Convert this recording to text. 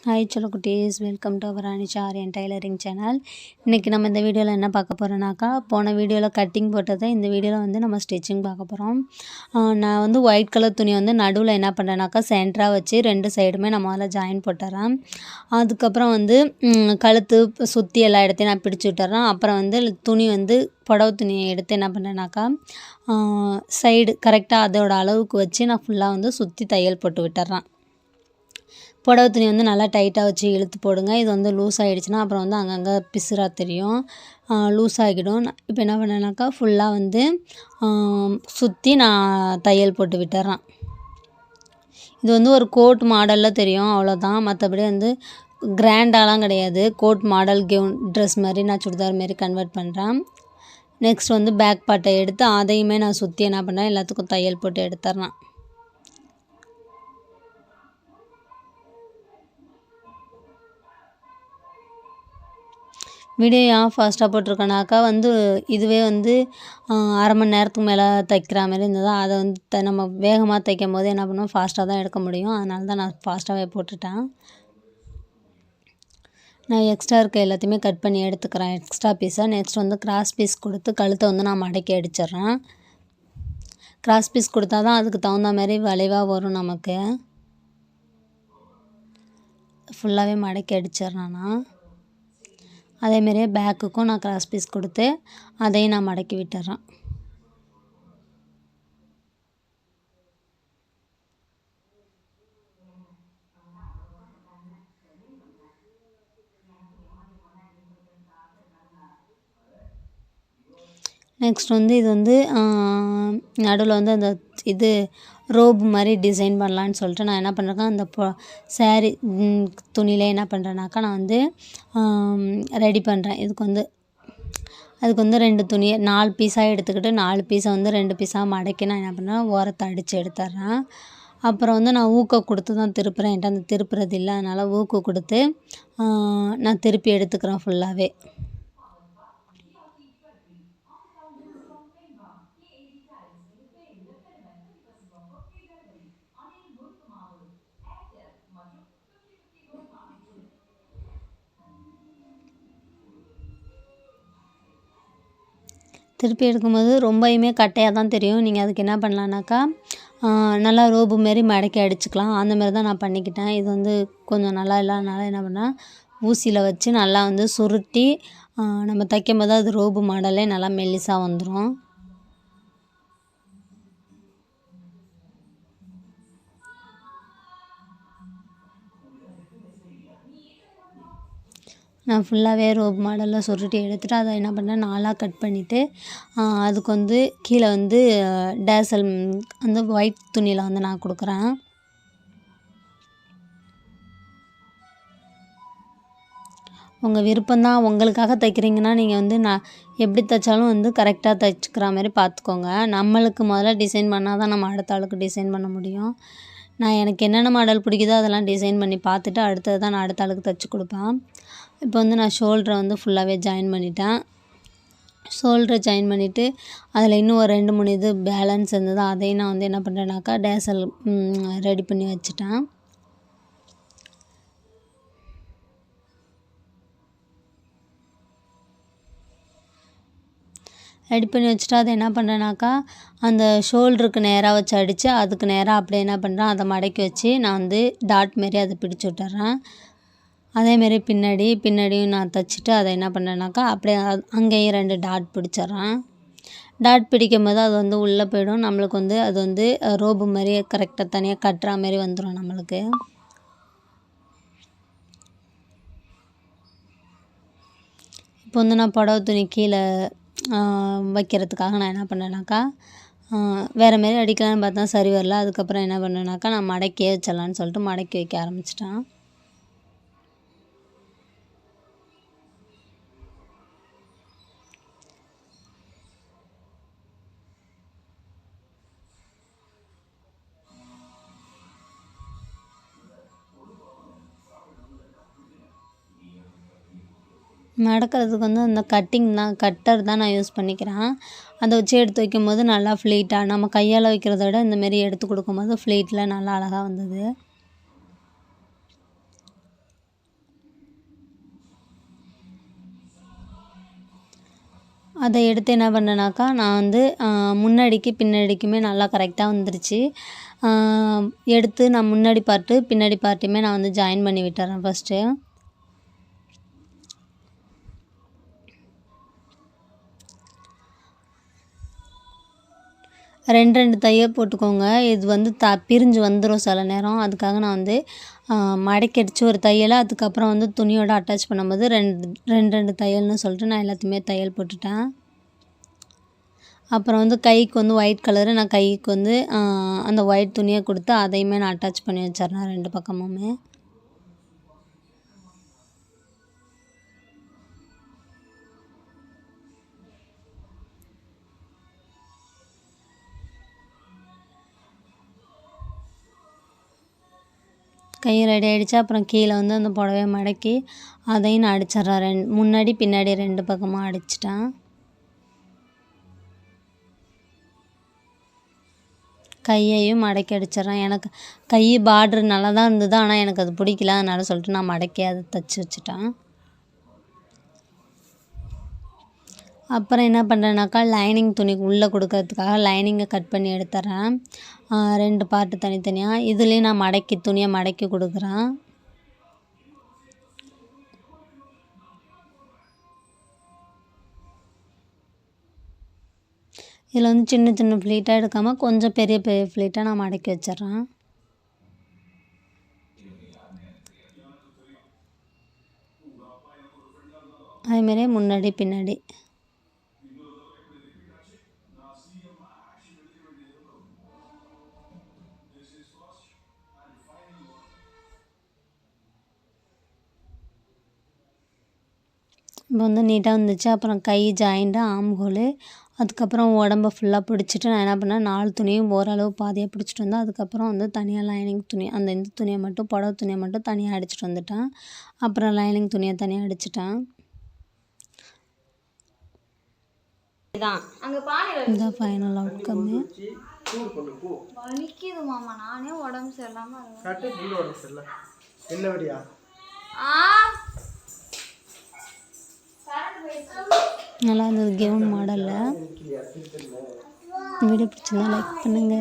Hi செல்ல குட்டீஸ், welcome to our Anisha Aryan tailoring channel. இன்றைக்கி நம்ம இந்த வீடியோவில் என்ன பார்க்க போகிறோன்னாக்கா, போன வீடியோவில் கட்டிங் போட்டதை இந்த வீடியோவில் வந்து நம்ம ஸ்டிச்சிங் பார்க்க போகிறோம். நான் வந்து ஒயிட் கலர் துணி வந்து நடுவில் என்ன பண்ணுறேன்னாக்கா சென்டராக வச்சு 2 சைடுமே நான் முதல்ல ஜாயின் போட்டுறேன். அதுக்கப்புறம் வந்து கழுத்து சுற்றி எல்லா இடத்தையும் நான் பிடிச்சி விட்டுறேன். அப்புறம் வந்து துணி வந்து புடவை துணியை எடுத்து என்ன பண்ணுறேன்னாக்கா சைடு கரெக்டாக அதோட அளவுக்கு வச்சு நான் ஃபுல்லாக வந்து சுற்றி தையல் போட்டு விட்டுறேன். புடவை துணி வந்து நல்லா டைட்டாக வச்சு இழுத்து போடுங்க. இது வந்து லூஸ் ஆகிடுச்சுன்னா அப்புறம் வந்து அங்கங்கே பிசுறாக தெரியும், லூஸ் ஆகிடும். இப்போ என்ன பண்ணேன்னாக்கா ஃபுல்லாக வந்து சுற்றி நான் தையல் போட்டு விட்டுறேன். இது வந்து ஒரு கோட் மாடலில் தெரியும், அவ்வளோதான். மற்றபடி வந்து கிராண்டாலாம் கிடையாது. கோட் மாடல் கெவுன் ட்ரெஸ் மாதிரி நான் சுடிதார் மாரி கன்வெர்ட் பண்ணுறேன். நெக்ஸ்ட் வந்து பேக் பார்ட்டை எடுத்து அதையுமே நான் சுற்றி என்ன பண்ணுறேன், எல்லாத்துக்கும் தையல் போட்டு எடுத்துட்றேன். வீடியோ ஏன் ஃபாஸ்ட்டாக போட்டிருக்கேனாக்கா வந்து இதுவே வந்து அரை மணி நேரத்துக்கு மேலே தைக்கிற மாதிரி இருந்தது. அதை வந்து நம்ம வேகமாக தைக்கும் போது என்ன பண்ணுவோம், ஃபாஸ்ட்டாக தான் எடுக்க முடியும். அதனால தான் நான் ஃபாஸ்ட்டாகவே போட்டுட்டேன். நான் எக்ஸ்ட்ரா இருக்க எல்லாத்தையுமே கட் பண்ணி எடுத்துக்கிறேன் எக்ஸ்ட்ரா பீஸை. நெக்ஸ்ட் வந்து கிராஸ் பீஸ் கொடுத்து கழுத்தை வந்து நான் மடக்கி அடிச்சிட்றேன். கிராஸ் பீஸ் கொடுத்தா தான் அதுக்கு தகுந்த மாதிரி வளைவாக வரும் நமக்கு. ஃபுல்லாகவே மடக்கி அடிச்சிட்றேன் நான். அதேமாரியே பேக்குக்கும் நான் கிராஸ் பீஸ் கொடுத்து அதையும் நான் மடக்கி விட்டுறேன். நெக்ஸ்ட் வந்து இது வந்து நடுவில் வந்து அந்த இது ரோப் மாதிரி டிசைன் பண்ணலான்னு சொல்லிட்டு நான் என்ன பண்ணுறேன், அந்த சாரீ துணியிலே என்ன பண்ணுறேன்னாக்கா நான் வந்து ரெடி பண்ணுறேன். அதுக்கு வந்து 2 துணியை 4 பீஸாக எடுத்துக்கிட்டு 4 பீஸை வந்து 2 பீஸாக மடக்கி நான் என்ன பண்ணுறேன், ஓரத்தை அடித்து எடுத்துட்றேன். அப்புறம் வந்து நான் ஊக்க கொடுத்து தான் திருப்புறேன். என்கிட்ட அந்த திருப்புறது இல்லை, அதனால் ஊக்க கொடுத்து நான் திருப்பி எடுத்துக்கிறேன் ஃபுல்லாகவே. திருப்பி எடுக்கும்போது ரொம்பவுமே கட்டையாக தான் தெரியும். நீங்கள் அதுக்கு என்ன பண்ணலான்னாக்கா நல்லா ரோபு மாரி மடக்கி அடிச்சுக்கலாம். அந்த மாதிரி தான் நான் பண்ணிக்கிட்டேன். இது வந்து கொஞ்சம் நல்லா இல்லாதனால என்ன பண்ணேன், ஊசியில் வச்சு நல்லா வந்து சுருட்டி நம்ம தைக்கும் போது அது ரோபு மாடலே நல்லா மெல்லிசாக வந்துடும். நான் ஃபுல்லாகவே ரோப் மாடலில் சுருட்டி எடுத்துகிட்டு அதை என்ன பண்ணேன், 4ஆக கட் பண்ணிவிட்டு அதுக்கு வந்து கீழே வந்து டேசல் அந்த ஒயிட் துணியில் வந்து நான் கொடுக்குறேன். உங்கள் விருப்பம்தான். உங்களுக்காக தைக்கிறீங்கன்னா நீங்கள் வந்து நான் எப்படி தைச்சாலும் வந்து கரெக்டாக தைச்சிக்கிற மாதிரி பார்த்துக்கோங்க. நம்மளுக்கு முதல்ல டிசைன் பண்ணால் தான் நம்ம அடுத்த ஆளுக்கு டிசைன் பண்ண முடியும். நான் எனக்கு என்னென்ன மாடல் பிடிக்குதோ அதெல்லாம் டிசைன் பண்ணி பார்த்துட்டு அடுத்தது தான் நான் அடுத்த ஆளுக்கு தைச்சி கொடுப்பேன். இப்போ வந்து நான் ஷோல்டரை வந்து ஃபுல்லாகவே ஜாயின் பண்ணிட்டேன். ஷோல்டரை ஜாயின் பண்ணிவிட்டு அதில் இன்னும் ஒரு 2-3 இது பேலன்ஸ் இருந்தது. அதையும் நான் வந்து என்ன பண்ணுறேன்னாக்கா டேசல் ரெடி பண்ணி வச்சுட்டேன். ரெடி பண்ணி வச்சுட்டு அதை என்ன பண்ணுறேன்னாக்கா அந்த ஷோல்டருக்கு நேராக வச்சு அடித்து அதுக்கு நேராக அப்படியே என்ன பண்ணுறேன், அதை மடக்கி வச்சு நான் வந்து டாட் மாரி அதை பிடிச்சி விட்டுறேன். அதேமாரி பின்னாடியும் நான் தைச்சிட்டு அதை என்ன பண்ணுறேன்னாக்கா அப்படியே அங்கேயும் 2 டாட் பிடிச்சிட்றேன். டாட் பிடிக்கும் போது அது வந்து உள்ளே போயிடும். நம்மளுக்கு வந்து அது வந்து ரோபு மாதிரி கரெக்டாக தனியாக கட்டுற மாரி வந்துடும் நம்மளுக்கு. இப்போ வந்து நான் புடவை துணி கீழே வைக்கிறதுக்காக நான் என்ன பண்ணேன்னாக்கா வேறு மாரி அடிக்கலான்னு பார்த்தா சரி வரல. அதுக்கப்புறம் என்ன பண்ணேன்னாக்கா நான் மடக்கியே வச்சிடலான்னு சொல்லிட்டு மடக்கி வைக்க ஆரம்பிச்சிட்டேன். மடக்கிறதுக்கு வந்து அந்த கட்டர் தான் நான் யூஸ் பண்ணிக்கிறேன். அதை வச்சு எடுத்து வைக்கும்போது நல்லா ஃப்ளீட்டாக நம்ம கையால் வைக்கிறத விட இந்தமாரி எடுத்து கொடுக்கும்போது ஃப்ளீட்டில் நல்லா அழகாக வந்தது. அதை எடுத்து என்ன பண்ணேனாக்கா நான் வந்து முன்னாடிக்கு பின்னாடிக்குமே நல்லா கரெக்டாக வந்துருச்சு. எடுத்து நான் முன்னாடி பார்ட்டு பின்னாடி பார்ட்டையுமே நான் வந்து ஜாயின் பண்ணி விட்டுறேன் ஃபஸ்ட்டு. ரெண்டு தையல் போட்டுக்கோங்க. இது வந்து பிரிஞ்சு வந்துடும் சில நேரம். அதுக்காக நான் வந்து மடக்கி அடித்து ஒரு தையலை, அதுக்கப்புறம் வந்து துணியோட அட்டாச் பண்ணும்போது ரெண்டு தையல்னு சொல்லிட்டு நான் எல்லாத்தையுமே தையல் போட்டுட்டேன். அப்புறம் வந்து கைக்கு வந்து ஒயிட் கலரு, நான் கைக்கு வந்து அந்த ஒயிட் துணியை கொடுத்து அதையுமே நான் அட்டாச் பண்ணி வச்சிட்றேன் 2 பக்கமுமே. கை ரெடி ஆகிடுச்சு. அப்புறம் கீழே வந்து அந்த புடவைய மடக்கி அதையும் நான் அடிச்சிட்றேன். முன்னாடி பின்னாடி 2 பக்கமாக அடிச்சிட்டேன். கையையும் மடக்கி அடிச்சிட்றேன். எனக்கு கை பார்ட்ரு நல்லா தான் இருந்தது, ஆனால் எனக்கு அது பிடிக்கல. அதனால சொல்லிட்டு நான் மடக்கி அதை தைச்சி வச்சுட்டேன். அப்புறம் என்ன பண்ணுறேன்னாக்கா லைனிங் துணி உள்ளே கொடுக்கறதுக்காக லைனிங்கை கட் பண்ணி எடுத்துட்றேன். 2 பார்ட்டு தனித்தனியாக. இதுலேயும் நான் துணியை மடக்கி கொடுக்குறேன். இதில் வந்து சின்ன சின்ன ஃப்ளீட்டாக எடுக்காமல் கொஞ்சம் பெரிய பெரிய ஃப்ளீட்டாக நான் மடக்கி வச்சிட்றேன். அதேமாரி முன்னாடி பின்னாடி. இப்போ வந்து நீட்டாக வந்துச்சு. அப்புறம் கை ஜாயிண்ட்டு, ஆம் ஹோலு, அதுக்கப்புறம் உடம்ப ஃபுல்லாக பிடிச்சிட்டு நான் என்ன பண்ணேன் 4 துணியும் ஓரளவு பாதியாக பிடிச்சிட்டு வந்தேன். அதுக்கப்புறம் வந்து தனியாக லைனிங் துணி இந்த துணியை மட்டும் புடவை துணியை மட்டும் தனியாக அடிச்சிட்டு வந்துட்டேன். அப்புறம் லைனிங் துணியை தனியாக அடிச்சிட்டேன். இதுதான் ஃபைனல் அவுட்கம்மு. நானே உடம்பு சரியில்லாமல் நல்லா இருந்தது கெவுன் மாடலில். வீடியோ பிடிச்சிருந்தா லைக் பண்ணுங்கள்.